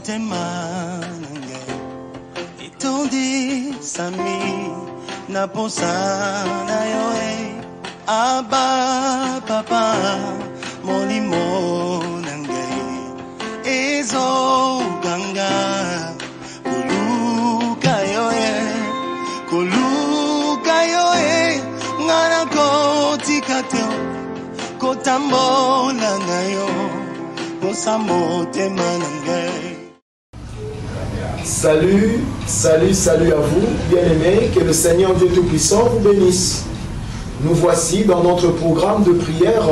motema nanga itondi sami na posa na yo Abba papa molimo nanga ezo ganga kuluka yo ngana koti kateo kotambo nanga yo posa motema nanga. Salut, salut, salut à vous, bien-aimés, que le Seigneur Dieu Tout-Puissant vous bénisse. Nous voici dans notre programme de prière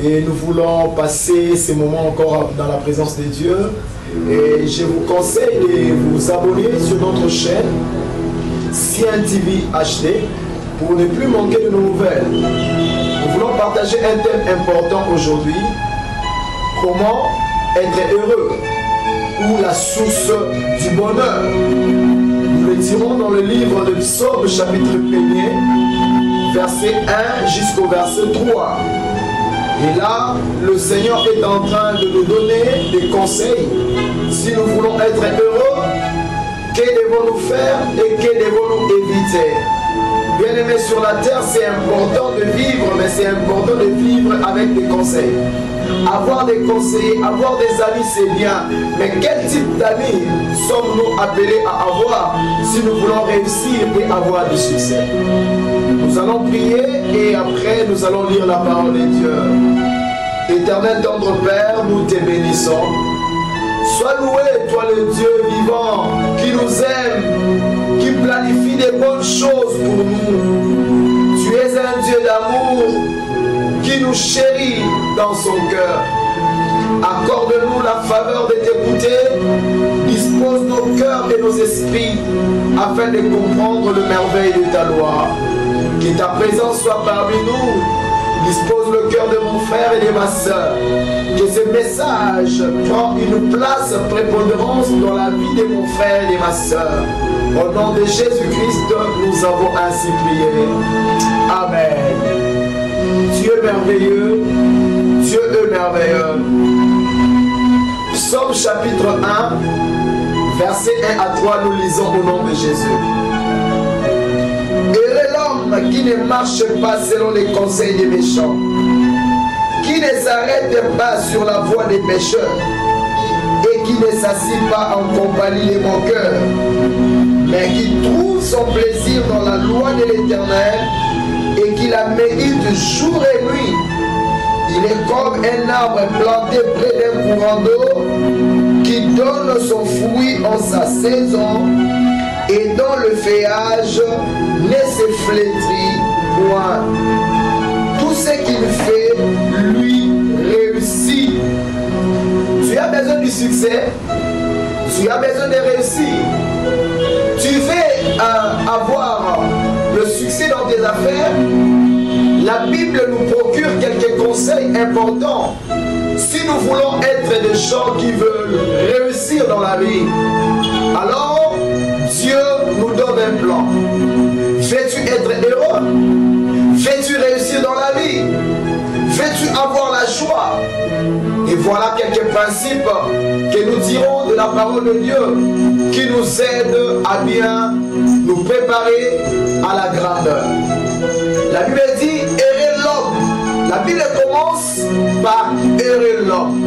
et nous voulons passer ces moments encore dans la présence de Dieu. Et je vous conseille de vous abonner sur notre chaîne CN TV HD pour ne plus manquer de nos nouvelles. Nous voulons partager un thème important aujourd'hui: comment être heureux, ou la source du bonheur. Nous le dirons dans le livre de Psaume chapitre 1er, verset 1 jusqu'au verset 3. Et là, le Seigneur est en train de nous donner des conseils. Si nous voulons être heureux, que devons-nous faire et que devons-nous éviter? Bien aimé, sur la terre, c'est important de vivre, mais c'est important de vivre avec des conseils. Avoir des conseillers, avoir des amis, c'est bien. Mais quel type d'amis sommes-nous appelés à avoir si nous voulons réussir et avoir du succès? Nous allons prier et après nous allons lire la parole de Dieu. Éternel tendre Père, nous te bénissons. Sois loué, toi le Dieu vivant, qui nous aime, qui planifie des bonnes choses pour nous. Tu es un Dieu d'amour qui nous chérit dans son cœur. Accorde-nous la faveur de t'écouter. Dispose nos cœurs et nos esprits afin de comprendre le merveille de ta loi. Que ta présence soit parmi nous. Dispose le cœur de mon frère et de ma soeur. Que ce message prend une place prépondérante dans la vie de mon frère et de ma soeur. Au nom de Jésus-Christ, nous avons ainsi prié. Amen. Dieu merveilleux, Dieu est merveilleux. Psaume chapitre 1, verset 1 à 3, nous lisons au nom de Jésus. Heureux l'homme qui ne marche pas selon les conseils des méchants, qui ne s'arrête pas sur la voie des pécheurs, et qui ne s'assied pas en compagnie des moqueurs, mais qui trouve son plaisir dans la loi de l'Éternel, et qui la médite jour et nuit. Il est comme un arbre planté près d'un courant d'eau qui donne son fruit en sa saison et dont le feuillage ne se flétrit point. Tout ce qu'il fait lui réussit. Tu as besoin du succès, tu as besoin de réussir. Tu veux avoir le succès dans tes affaires. La Bible nous procure quelques conseils importants si nous voulons être des gens qui veulent réussir dans la vie. Alors, Dieu nous donne un plan. Veux-tu être heureux? Veux-tu réussir dans la vie? Veux-tu avoir la joie? Et voilà quelques principes que nous dirons de la parole de Dieu qui nous aident à bien nous préparer à la grandeur. La Bible dit heureux l'homme. La Bible commence par heureux l'homme.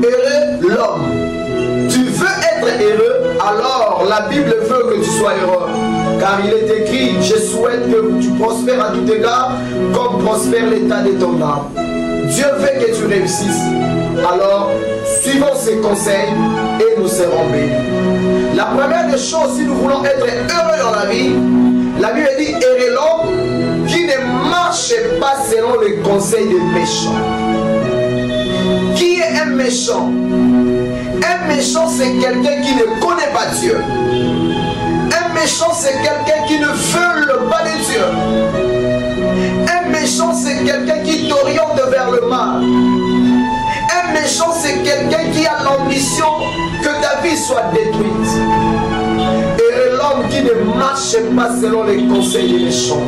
Heureux l'homme. Tu veux être heureux, alors la Bible veut que tu sois heureux. Car il est écrit, je souhaite que tu prospères à tout égard, comme prospère l'état de ton âme. Dieu veut que tu réussisses. Alors, suivons ses conseils et nous serons bénis. La première des choses, si nous voulons être heureux dans la vie, la Bible dit heureux l'homme qui ne marche pas selon les conseils des méchants. Qui est un méchant? Un méchant, c'est quelqu'un qui ne connaît pas Dieu. Un méchant, c'est quelqu'un qui ne veut pas de Dieu. Un méchant, c'est quelqu'un qui t'oriente vers le mal. Un méchant, c'est quelqu'un qui a l'ambition que ta vie soit détruite. Et l'homme qui ne marche pas selon les conseils des méchants.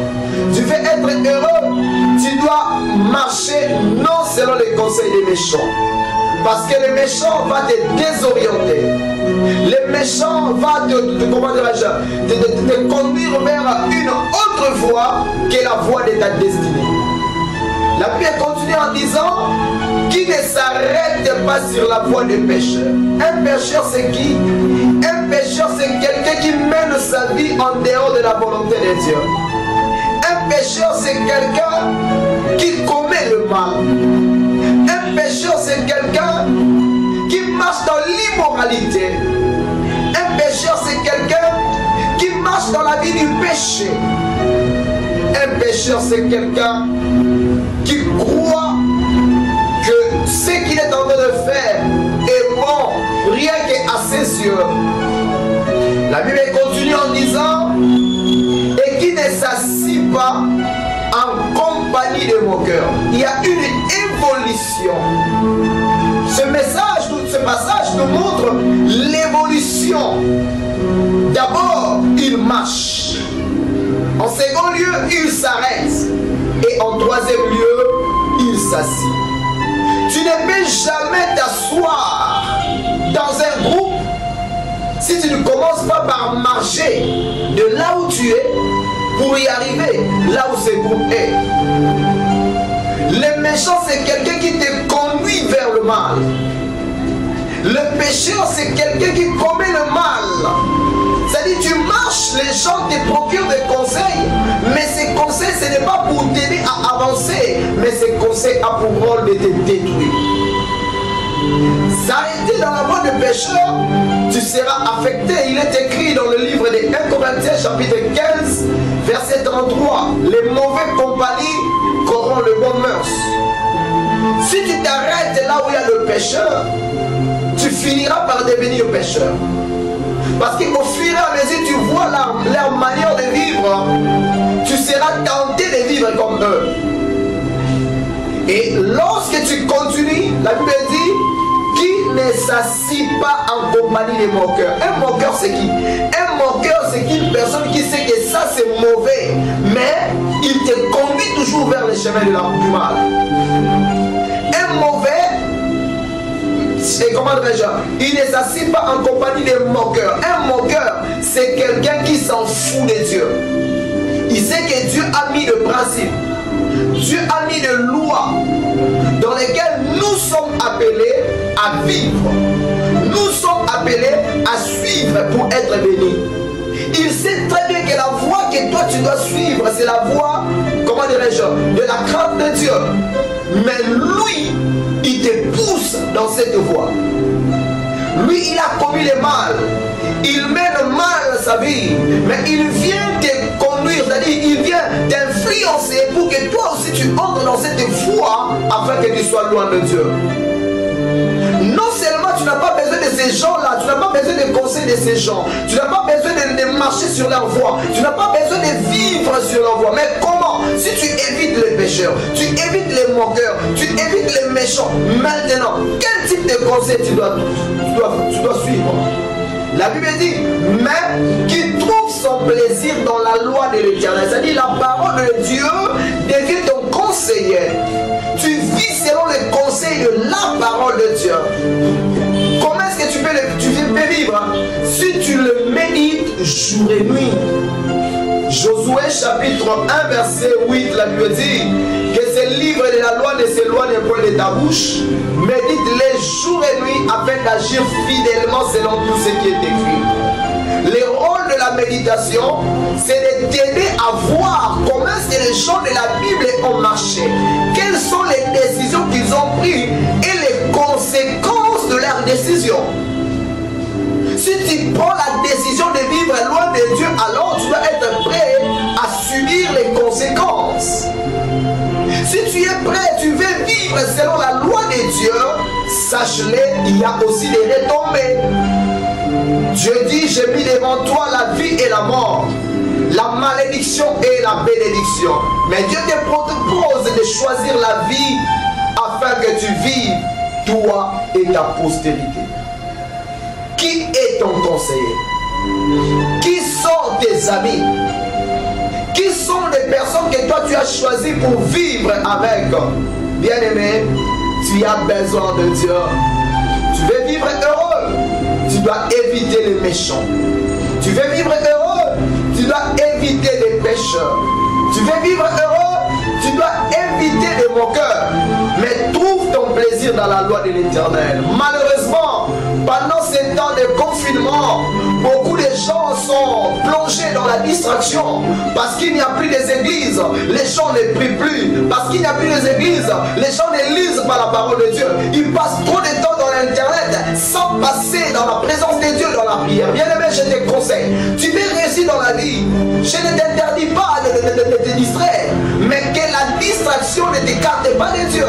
Tu veux être heureux, tu dois marcher non selon les conseils des méchants. Parce que le méchant va te désorienter. Le méchant va te conduire vers une autre voie que la voie de ta destinée. La Bible continue en disant qui ne s'arrête pas sur la voie des pécheurs. Un pécheur c'est qui? Un pécheur c'est quelqu'un qui mène sa vie en dehors de la volonté de Dieu. Un pécheur c'est quelqu'un qui commet le mal. Un pécheur c'est quelqu'un qui marche dans l'immoralité. Un pécheur c'est quelqu'un qui marche dans la vie du péché. Un pécheur c'est quelqu'un qui croit que ce qu'il est en train de faire est bon, rien qu'à ses yeux. La Bible continue en disant et qui ne s'assit pas en compagnie de moqueurs. Il y a une évolution. Ce passage nous montre l'évolution. D'abord, il marche. En second lieu, il s'arrête. Et en troisième lieu, il s'assit. Tu ne peux jamais t'asseoir dans un groupe si tu ne commences pas par marcher de là où tu es pour y arriver là où ce groupe est. Le méchant, c'est quelqu'un qui te conduit vers le mal. Le pécheur, c'est quelqu'un qui commet le mal. C'est-à-dire, tu marches, les gens te procurent des conseils, mais ces conseils, ce n'est pas pour t'aider à avancer, mais ces conseils ont pour rôle de te détruire. S'arrêter dans la voie de pécheur, tu seras affecté. Il est écrit dans le livre de 1 Corinthiens chapitre 15, verset 33. Les mauvais compagnies corrompent le bon mœurs. Si tu t'arrêtes là où il y a le pécheur, tu finiras par devenir pécheur. Parce qu'au fur et à mesure tu vois leur manière de vivre, tu seras tenté de vivre comme eux. Et lorsque tu continues, la Bible dit qui ne s'assit pas en compagnie des moqueurs. Un moqueur c'est qui? Un moqueur c'est une personne qui sait que ça c'est mauvais, mais il te conduit toujours vers le chemin du mal. Un mauvais, et comment dirais-je, il ne s'assit pas en compagnie des moqueurs. Un moqueur c'est quelqu'un qui s'en fout de Dieu. Il sait que Dieu a mis de principes, Dieu a mis de lois dans lesquelles nous sommes appelés à vivre. Nous sommes appelés à suivre pour être bénis. Il sait très bien que la voie que toi tu dois suivre, c'est la voie, comment dirais-je, de la crainte de Dieu. Mais lui, il te pousse dans cette voie. Lui, il a commis le mal. Il mène le mal à sa vie. Mais il vient te conduire, c'est-à-dire il vient t'influencer pour que toi aussi tu entres dans cette voie afin que tu sois loin de Dieu. Non seulement tu n'as pas besoin de ces gens-là, tu n'as pas besoin des conseils de ces gens, tu n'as pas besoin de marcher sur leur voie, tu n'as pas besoin de vivre sur leur voie. Mais comment? Si tu évites les pécheurs, tu évites les moqueurs, tu évites les méchants, maintenant, quel type de conseil tu dois suivre? La Bible dit, mais qui trouve son plaisir dans la loi de l'Éternel. C'est-à-dire la parole de Dieu devient ton conseiller. Tu vis selon les conseils de la parole de Dieu. Comment est-ce que tu peux vivre? Si tu le médites jour et nuit. Josué chapitre 1 verset 8, la Bible dit que ce livre de la loi ne s'éloigne point de ta bouche. Médite-les jour et nuit afin d'agir fidèlement selon tout ce qui est écrit. Le rôle de la méditation, c'est de t'aider à voir comment est-ce que les gens de la Bible ont marché. Quelles sont les décisions qu'ils ont prises et les conséquences de leurs décisions. Si tu prends la décision de vivre loin de Dieu, alors tu dois être prêt à subir les conséquences. Si tu es prêt, tu veux vivre selon la loi de Dieu, sache-le, il y a aussi des retombées. Dieu dit, j'ai mis devant toi la vie et la mort, la malédiction et la bénédiction. Mais Dieu te propose de choisir la vie afin que tu vives, toi et ta postérité. Qui est ton conseiller? Qui sont tes amis? Qui sont les personnes que toi tu as choisies pour vivre avec? Bien-aimé, tu as besoin de Dieu. Tu veux vivre heureux, tu dois éviter les méchants. Tu veux vivre heureux, tu dois éviter les pécheurs. Tu veux vivre heureux, tu dois éviter les moqueurs. Mais trouve ton plaisir dans la loi de l'Éternel. Malheureusement, pendant ces temps de confinement, beaucoup de gens sont plongés dans la distraction. Parce qu'il n'y a plus des églises, les gens ne prient plus. Parce qu'il n'y a plus des églises, les gens ne lisent pas la parole de Dieu. Ils passent trop de temps dans l'internet sans passer dans la présence de Dieu dans la prière. Bien aimé, je te conseille, tu veux réussir dans la vie. Je ne t'interdis pas de te distraire, mais que la distraction ne t'écarte pas de Dieu.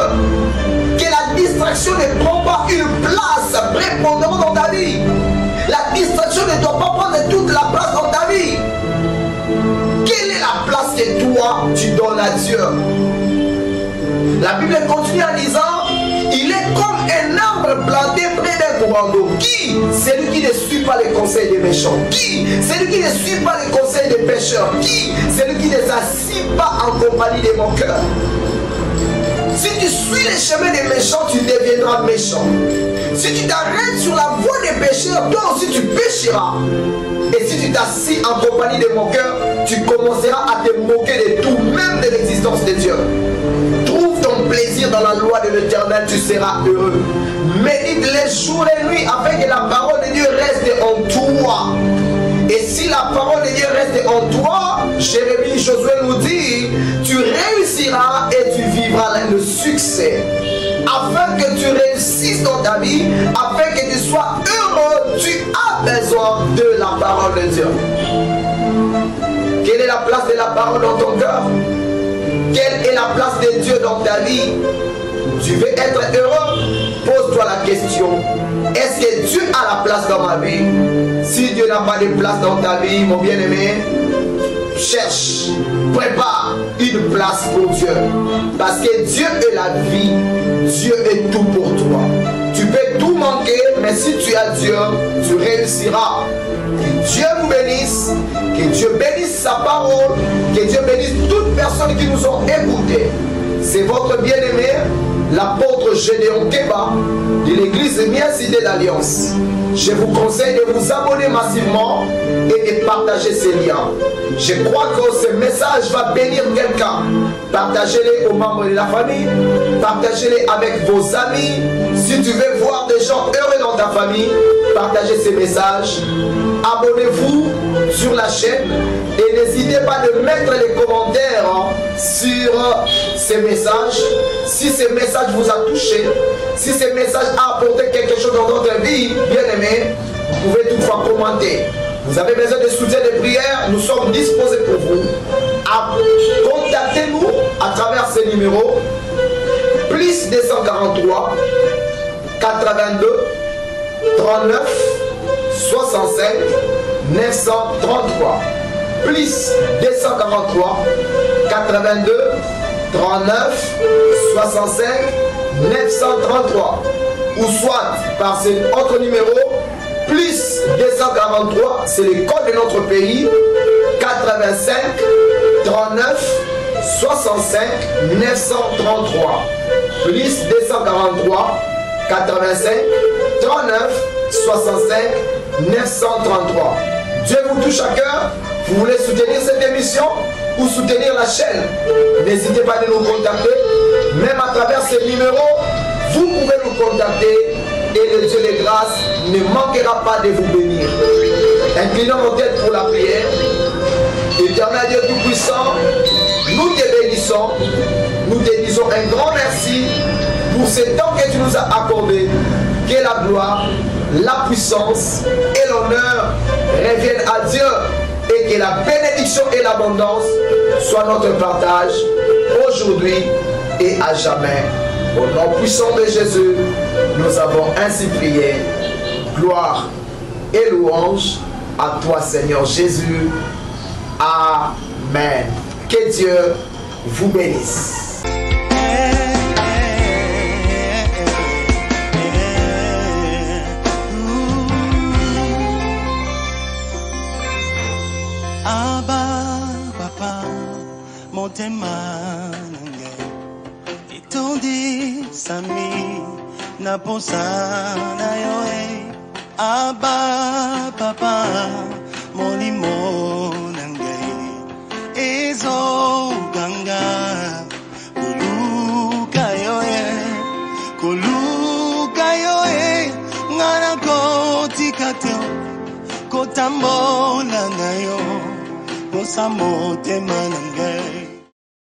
Que la distraction ne prend pas une place prépondérante dans ta vie. La distraction ne doit pas prendre toute la place dans ta vie. Quelle est la place que toi tu donnes à Dieu? La Bible continue en disant, il est comme un arbre planté près d'un courant d'eau. Qui? Celui qui ne suit pas les conseils des méchants. Qui? Celui qui ne suit pas les conseils des pécheurs. Qui? Celui qui ne s'assied pas en compagnie des moqueurs. Si tu suis les chemins des méchants, tu deviendras méchant. Si tu t'arrêtes sur la voie des pécheurs, toi aussi tu pécheras. Et si tu t'assis en compagnie des moqueurs, tu commenceras à te moquer de tout, même de l'existence de Dieu. Trouve ton plaisir dans la loi de l'Éternel, tu seras heureux. Médite les jours et nuits afin que la parole de Dieu reste en toi. Et si la parole de Dieu reste en toi, Jérémie, Josué nous dit, tu réussiras et tu vivras le succès. Afin que tu réussisses dans ta vie, afin que tu sois heureux, tu as besoin de la parole de Dieu. Quelle est la place de la parole dans ton cœur? Quelle est la place de Dieu dans ta vie? Tu veux être heureux? Pose-toi la question. Est-ce que Dieu a la place dans ma vie? Si Dieu n'a pas de place dans ta vie, mon bien-aimé, cherche, prépare une place pour Dieu. Parce que Dieu est la vie. Dieu est tout pour toi. Tu peux tout manquer, mais si tu as Dieu, tu réussiras. Que Dieu vous bénisse. Que Dieu bénisse sa parole. Que Dieu bénisse toutes personnes qui nous ont écoutés. C'est votre bien-aimé, l'apôtre Gédéon Keba de l'église Mia Cité d'Alliance. Je vous conseille de vous abonner massivement et de partager ces liens. Je crois que ce message va bénir quelqu'un. Partagez-les aux membres de la famille, partagez-les avec vos amis. Si tu veux voir des gens heureux dans ta famille, partagez ces messages. Abonnez-vous sur la chaîne et n'hésitez pas de mettre les commentaires sur ces messages. Si ce message vous a touché, si ce message a apporté quelque chose dans votre vie, bien aimé, vous pouvez toutefois commenter. Vous avez besoin de soutien de prière, nous sommes disposés pour vous. Contactez-nous à travers ces numéros. Plus 243 82 39 65 933. Plus 243 82 39 65 933. Ou soit par cet autre numéro, plus 243, c'est le code de notre pays, 85 39 65 933. Plus 243 85 39 65 933. Dieu vous touche à cœur. Vous voulez soutenir cette émission ou soutenir la chaîne? N'hésitez pas à nous contacter. Même à travers ces numéros, vous pouvez nous contacter et le Dieu de grâce ne manquera pas de vous bénir. Inclinons nos têtes pour la prière. Éternel Dieu Tout-Puissant, nous te bénissons. Nous te disons un grand merci pour ce temps que tu nous as accordé. Que la gloire, la puissance et l'honneur reviennent à Dieu. Et que la bénédiction et l'abondance soient notre partage aujourd'hui et à jamais. Au nom puissant de Jésus, nous avons ainsi prié. Gloire et louange à toi, Seigneur Jésus. Amen. Que Dieu vous bénisse. Abba, Papa, motema nange, tondi sami na posa na yo Abba papa molimo nangai ezo ganga kuluka yo ngana kotikateo kotambola na yo kosamote manangai